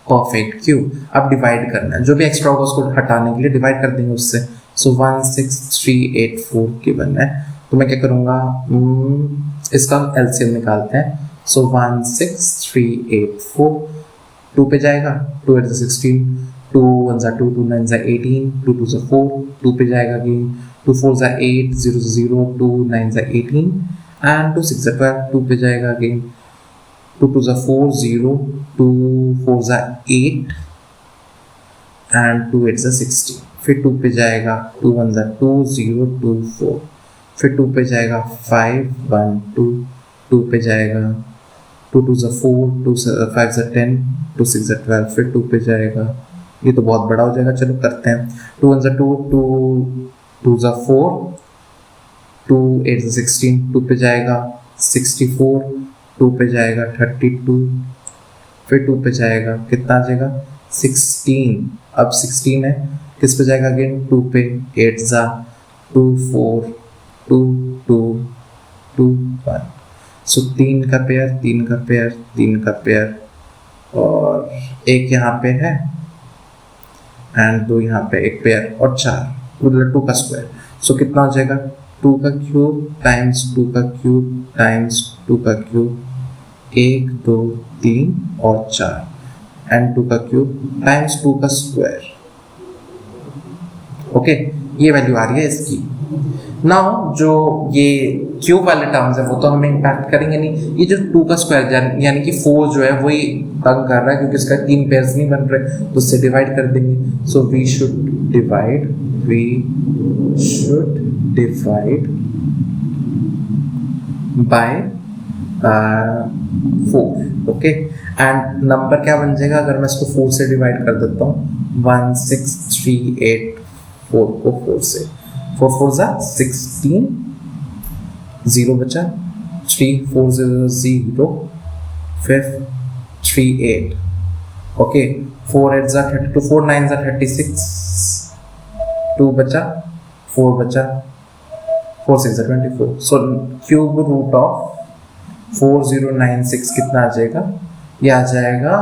perfect cube. अब डिवाइड करना है, जो भी एक्स्ट्रा होगा उसको हटाने के लिए डिवाइड कर देंगे उससे। सो 16384 गिवन है, तो मैं क्या करूँगा, इसका एलसीएम निकालते हैं। सो 16384, 2 पे जाएगा, 2 8 16, 2 1 ज़ा 2, 2 9 ज़ा 18, 2 2 ज़ा 4, 2 पे जाएगा अगेन, 2 4 ज़ा 8, 0 0, 2 9 ज़ा 18 एंड 2 6 ज़ा 12, 2 पे जाएगा अगेन, 2 2 ज़ा 4 0, 2 4 ज़ा 8 एंड 2 8 ज़ा 16, फिर 2 पे जाएगा, 2 1 ज़ा 2 0 2 4, फिर 2 पे जाएगा 5 1 2, 2 पे जाएगा 2 2 ज़ा 4, 2 5 ज़ा 10, 2 6 ज़ा 12, फिर 2 पे जाएगा, ये तो बहुत बड़ा हो जाएगा, चलो करते हैं। 2 1 ज़ा 2, 2 ज़ा 4, 2 8 ज़ा 16, 2 पे जाएगा 64, 2 पे जाएगा 32, फिर 2 पे जाएगा कितना आ जाएगा 16। अब 16 है, किस पे जाएगा अगेन, 2 पे, 8 ज़ा 2 4 2 2 2 1, सो 3 का पेयर 3 का पेयर 3 का पेयर और एक यहाँ पे है एंड 2 यहाँ पे एक पेयर और 4, मतलब 2 का स्क्वायर। सो कितना हो जाएगा, 2 का क्यूब टाइम्स 2 का क्यूब टाइम्स 2 का क्यूब, 1 2 3 और 4 एंड 2 का क्यूब टाइम्स 2 का स्क्वायर। ओके, ये वैल्यू आ रही है इसकी। नाउ जो ये क्यूब वाले टर्म्स है वो तो हमें इम्पैक्ट करेंगे नहीं, ये जो 2 का स्क्वायर यानी कि 4 जो है वही तंग कर रहा है क्योंकि इसका 3 पेयर्स नहीं बन रहे, तो उससे डिवाइड कर देंगे। So we should divide by 4। Okay, and number क्या बन जाएगा अगर मैं इसको 4 से डिवाइड कर देता हूँ? 1 6 3 8 4 को 4 से, 4 4 जा 16, 0 बचा, 3 4 0 0, फिर 3 8, ओके, 4 8 जा 32, 4 9 जा 36, 2 बचा, 4 बचा, 4 6 जा 24। सो क्यूब रूट ऑफ 4096 कितना आ जाएगा? ये आ जाएगा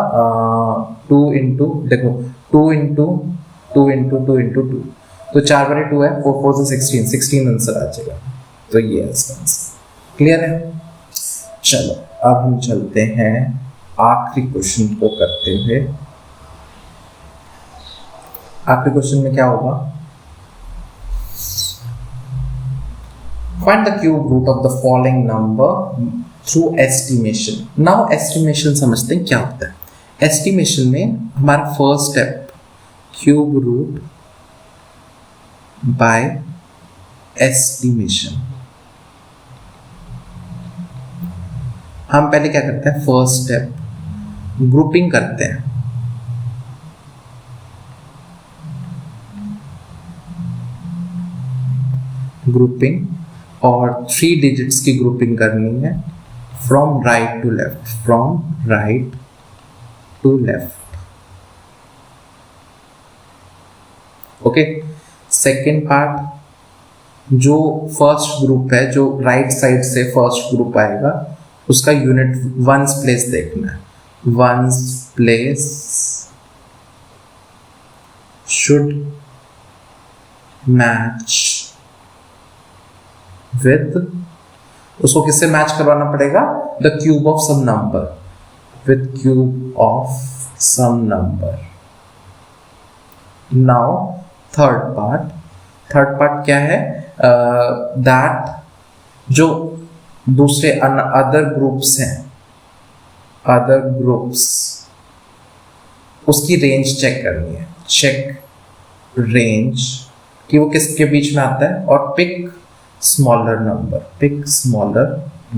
2 इंटू, देखो 2 इंटू 2 इंटू 2 इंटू 2, तो 4 बटे 2 है, 4 4 से 16 आंसर आ जाएगा। तो ये है इसका आंसर। क्लियर है? चलो अब हम चलते हैं आखिरी क्वेश्चन को करते हुए। आखिरी क्वेश्चन में क्या होगा? Find the cube root of the following number through estimation. Now estimation समझते हैं क्या होता है। Estimation में हमारा first step cube root by estimation. हम पहले क्या करते हैं? फर्स्ट स्टेप ग्रुपिंग करते हैं। ग्रुपिंग और 3 डिजिट्स की ग्रुपिंग करनी है from right to left, from right to left. Okay, second part, जो फर्स्ट ग्रुप है, जो राइट साइड से फर्स्ट ग्रुप आएगा, उसका यूनिट वंस प्लेस देखना है। Once place should match with, उसको किससे मैच करवाना पड़ेगा? The cube of some number, with cube of some number. Now third part क्या है? दैट जो दूसरे अदर ग्रुप्स हैं, अदर ग्रुप्स, उसकी रेंज चेक करनी है। चेक रेंज कि वो किसके बीच में आता है, और pick smaller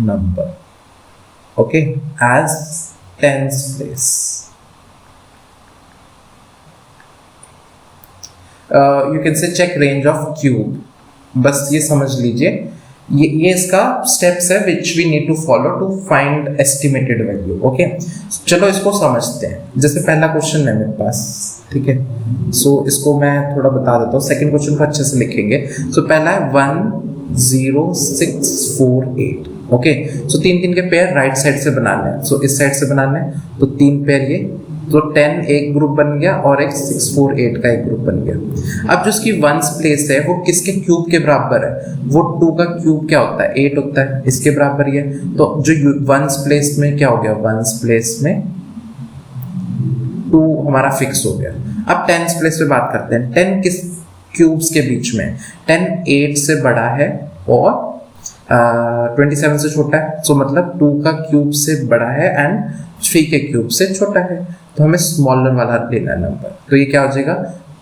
number, okay, as tens place। You can say check range of cube। बस ये समझ लीजिए, ये इसका स्टेप्स है which we need to follow to find estimated value। Okay, चलो इसको समझते हैं। जैसे पहला क्वेश्चन है मेरे पास, ठीक है, सो इसको मैं थोड़ा बता देता हूँ। सेकंड क्वेश्चन को अच्छे से लिखेंगे। सो पहला है 10648। ओके, सो 3 के पेयर राइट साइड से बनाने हैं। सो इस साइड से बनाने हैं, तो 3 पेयर ये, तो 10 एक ग्रुप बन गया और एक 648 का एक ग्रुप बन गया। अब जो इसकी वंस प्लेस है वो किसके क्यूब के बराबर है? वो 2 का क्यूब क्या होता है? 8 होता है, इसके बराबर ही है। तो जो वंस प्लेस में क्या हो गया? वंस प्लेस में 2 हमारा फिक्स हो गया। अब टेंस प्लेस पे बात करते हैं। 10 किस क्यूब्स के बीच में? 10 8 से बड़ा है और 27 से छोटा है। सो मतलब 2 का क्यूब से बड़ा है एंड 3 के क्यूब से छोटा है, तो हमें स्मॉलर वाला लेना नंबर। तो ये क्या हो जाएगा?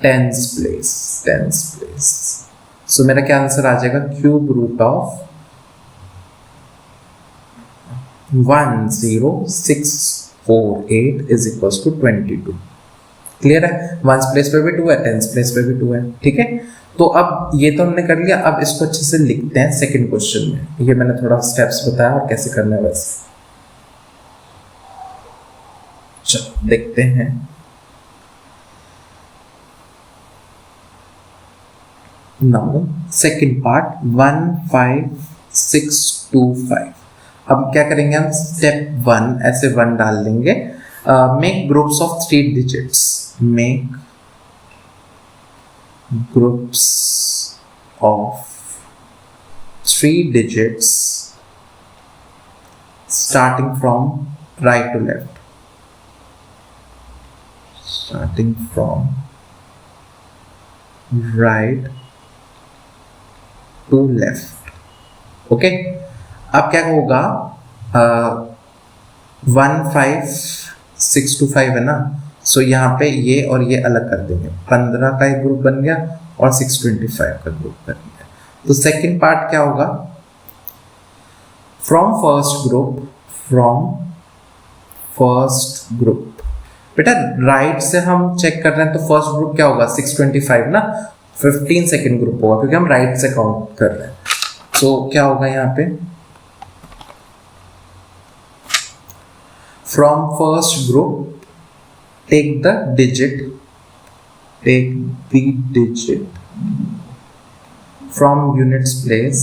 Tens place. सो मेरा क्या आंसर आ जाएगा? Cube root of 10648 is equal to 22। Clear है? वंस प्लेस पे भी 2 है, टेंस प्लेस पे भी 2 है। ठीक है, तो अब ये तो हमने कर लिया। अब इसको अच्छे से लिखते हैं सेकंड क्वेश्चन में। ये मैंने थोड़ा स्टेप्स बताया और कैसे करना है वैसे। चलो देखते हैं। Now second part 15625। अब क्या करेंगे हम? स्टेप 1 ऐसे 1 डाल देंगे। Make groups of 3 digits. Make groups of 3 digits starting from right to left, starting from right to left. Okay, अब क्या होगा, 1 5 6 2 5 है ना, सो यहाँ पे ये और ये अलग कर देंगे, 15 का एक ग्रुप बन गया और 625 का ग्रुप बन गया। तो सेकंड पार्ट क्या होगा, फ्रॉम फर्स्ट ग्रुप, बेटा राइट से हम चेक कर रहे हैं तो फर्स्ट ग्रुप क्या होगा 625 ना, 15 सेकंड ग्रुप होगा क्योंकि हम राइट से काउंट कर रहे हैं। तो क्या होगा यहाँ पे, from first group take the digit from units place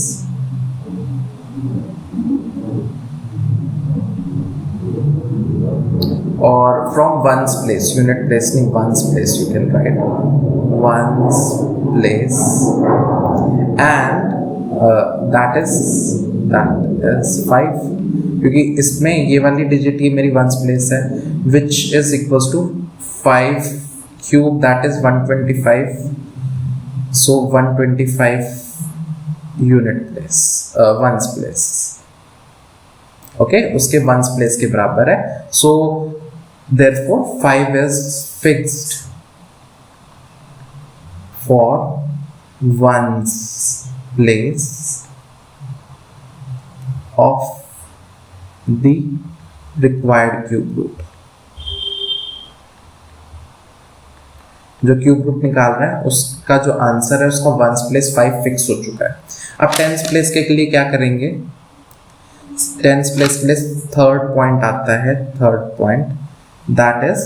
or from ones place, unit place नहीं ones place, you can write ones place, and that is 5, क्योंकि इसमें ये वाली डिजिट ये मेरी वंस प्लेस है, which is equals to 5 cube, that is 125, so 125 unit place, ones place. Okay, उसके ones place के बराबर है, so therefore 5 is fixed for ones place of the required cube root। जो क्यूब रूट निकाल रहे हैं उसका जो आंसर है उसका वंस प्लेस 5 फिक्स हो चुका है। अब टेंस प्लेस के लिए क्या करेंगे, टेंस प्लेस के लिए थर्ड पॉइंट आता है, third point that is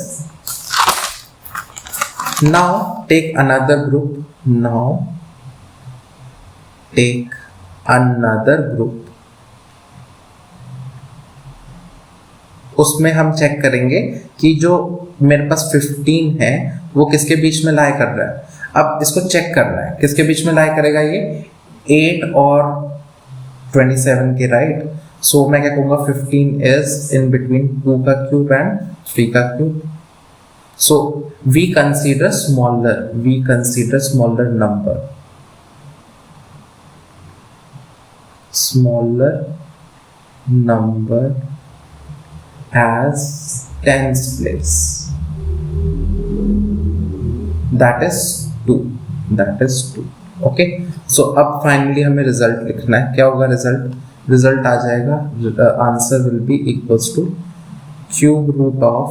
now take another group, उसमें हम चेक करेंगे कि जो मेरे पास 15 है वो किसके बीच में लाई कर रहा है। अब इसको चेक करना है किसके बीच में लाई करेगा, ये 8 और 27 के राइट। सो मैं क्या कहूँगा, 15 इज इन बिटवीन 2 का क्यूब एंड 3 का cube. So we consider smaller number as tens place, that is 2। Okay, so अब फाइनली हमें रिजल्ट लिखना है। क्या होगा रिजल्ट आ जाएगा, answer will be equals to cube root of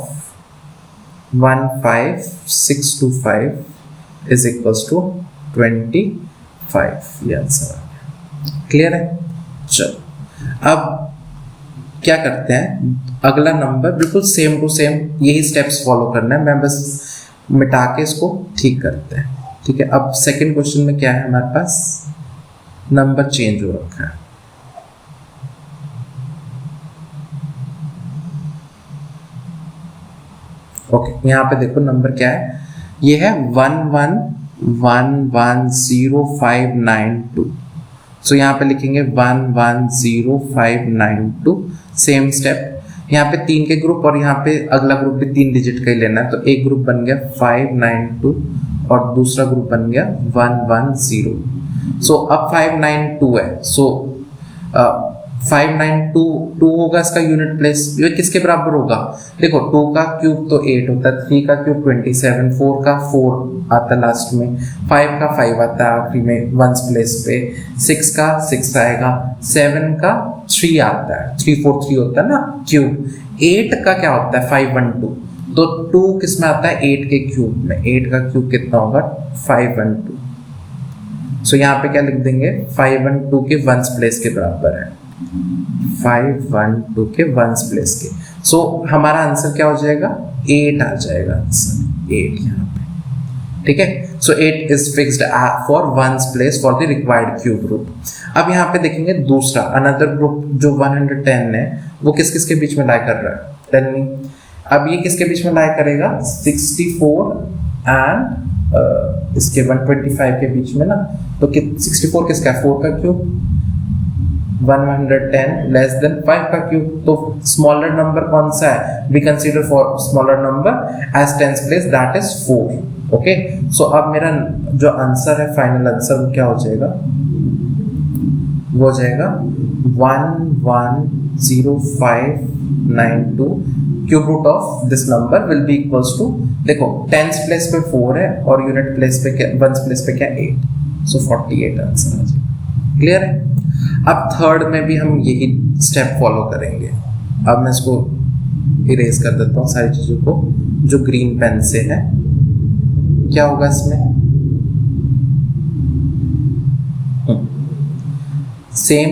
15625 is equals to 25। ये आंसर आ गया। क्लियर है? चलो अब क्या करते हैं, अगला नंबर बिल्कुल सेम टू सेम यही स्टेप्स फॉलो करना है, मैं बस मिटा के इसको ठीक करते हैं। ठीक है, अब सेकंड क्वेश्चन में क्या है, हमारे पास नंबर चेंज हो रखा है। ओके, यहाँ पे देखो नंबर क्या है, ये है 11110592। सो यहाँ पे लिखेंगे 110592। सेम स्टेप, यहाँ पे 3 के ग्रुप और यहाँ पे अगला ग्रुप भी 3 डिजिट का ही लेना है। तो एक ग्रुप बन गया 592 और दूसरा ग्रुप बन गया 110। सो अब 592 है, सो 592 होगा इसका यूनिट प्लेस, ये किसके बराबर होगा, देखो 2 का क्यूब तो 8 होता है, 3 का क्यूब 27, 4 का 4 आता है लास्ट में, 5 का 5 आता है आखिरी में वंस प्लेस पे, 6 का 6 आएगा, 7 का 3 आता है, 343 होता है ना क्यूब, 8 का क्या होता है 512, तो 2 किस में आता है 8 के क्यूब में, 8 का क्यूब कितना होगा 512। सो यहाँ पे क्या लिख देंगे 512 के वंस प्लेस के बराबर है, 512 के वंस प्लेस के। सो हमारा आंसर क्या हो जाएगा 8 आ जाएगा आंसर, 8 यहाँ पे। ठीक है, so 8 is fixed for once place for the required cube root. अब यहाँ पे देखेंगे दूसरा अनदर ग्रुप जो 110 है वो किस किस के बीच में लाई कर रहा है, टेल मी। अब ये किसके बीच में लाई करेगा 64 एंड इसके 125 के बीच में ना, तो 64 किसका है 4 का क्यूब, 110 लेस देन 5 का क्यूब, तो स्मॉलर नंबर कौन सा है, we consider for smaller number as tens place that is 4। Okay, so अब मेरा जो आंसर है फाइनल आंसर क्या हो जाएगा वो हो जाएगा 110,592 cube root of this number will be equals to, देखो टेंस प्लेस पे 4 है और यूनिट प्लेस पे क्या, वंस प्लेस पे क्या 8, सो 48 आंसर आ जाएगा। क्लियर है? अब थर्ड में भी हम यही स्टेप फॉलो करेंगे। अब मैं इसको इरेज कर देता हूँ सारी चीज़ों को जो ग्रीन पेन से है। क्या होगा इसमें? सेम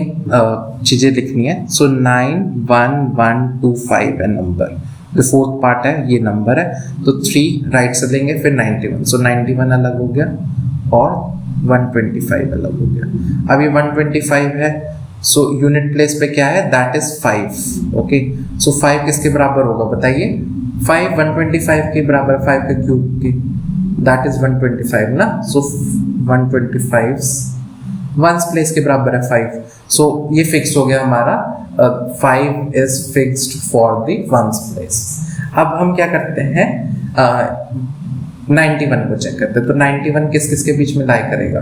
चीज़ें लिखनी है। सो 91125 है नंबर, जो फोर्थ पार्ट है ये नंबर है, तो 3 राइट से लेंगे फिर 91, सो 91 अलग हो गया और 125 अलग हो गया। अब ये 125 है, सो यूनिट प्लेस पे क्या है, दैट इज 5। ओके, सो 5 किसके बराबर होगा बताइए? 5 125 के बराबर, 5 के क्यूब की, दैट इज 125 ना। सो 125 वंस प्लेस के बराबर है 5, सो ये फिक्स हो गया हमारा, 5 is fixed for the ones place. अब हम क्या करते हैं, 91 को चेक करते हैं। तो 91 किस किस के बीच में लाई करेगा?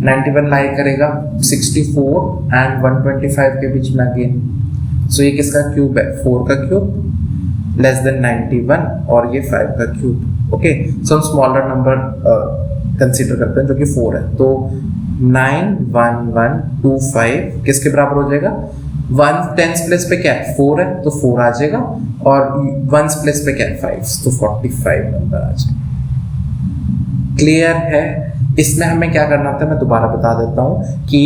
91 लाई करेगा 64 एंड 125 के बीच में अगेन। सो ये किसका क्यूब है? 4 का क्यूब लेस देन 91 और ये 5 का क्यूब। ओके, सो हम स्मॉलर नंबर कंसीडर करते हैं जो कि 4 है। तो 91125 किसके बराबर हो जाएगा? 1 टेंस प्लेस पे क्या है? 4 है, तो 4 आ जाएगा, और वंस प्लेस पे क्या है? 5, तो 45 नंबर आ जाएगा। क्लियर है? इसमें हमें क्या करना था मैं दोबारा बता देता हूँ कि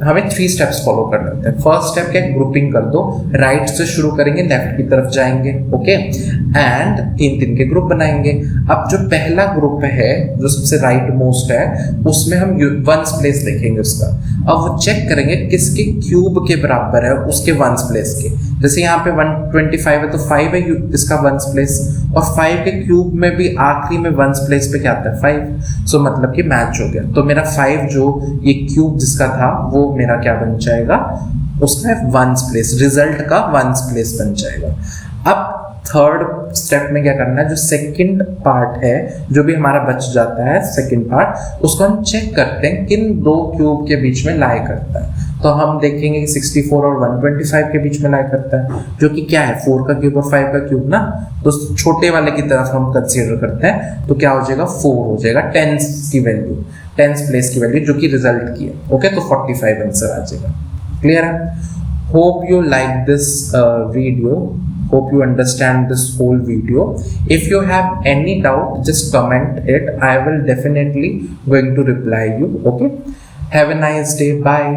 हमें 3 स्टेप्स फॉलो करने होते हैं। फर्स्ट स्टेप क्या, ग्रुपिंग कर दो, राइट से शुरू करेंगे, लेफ्ट की तरफ जाएंगे, ओके, एंड 3 के ग्रुप बनाएंगे। अब जो पहला ग्रुप है जो सबसे राइट मोस्ट है, उसमें हम वंस प्लेस लिखेंगे उसका। अब वो चेक करेंगे किसके क्यूब के बराबर है उसके वंस प्लेस के। जैसे यहाँ पे 125 है तो 5 है इसका वंस प्लेस, और 5 के क्यूब में भी आखिरी में वंस प्लेस पे क्या आता है? 5। सो मतलब कि मैच हो गया। तो मेरा 5 जो ये क्यूब जिसका था वो मेरा क्या बन जाएगा? उसका वंस प्लेस, रिजल्ट का वंस प्लेस बन जाएगा। अब थर्ड स्टेप में क्या करना है, जो सेकंड पार्ट है जो भी हमारा बच जाता है सेकंड पार्ट, उसको हम चेक करते हैं किन 2 क्यूब के बीच में लाई करता है। तो हम देखेंगे कि 64 और 125 के बीच में लाई करता है, जो कि क्या है? 4 का क्यूब और 5 का क्यूब ना। तो छोटे वाले की तरफ हम कंसीडर करते हैं, तो क्या हो जाएगा? 4 हो जाएगा, टेंस की वैल्यू, टेंस प्लेस की वैल्यू जो कि रिजल्ट की है। ओके, तो 45 आंसर आ जाएगा। क्लियर है? Hope you like this video. Hope you understand this whole video. If you have any doubt, just comment it. I will definitely going to reply you. Okay. Have a nice day. Bye.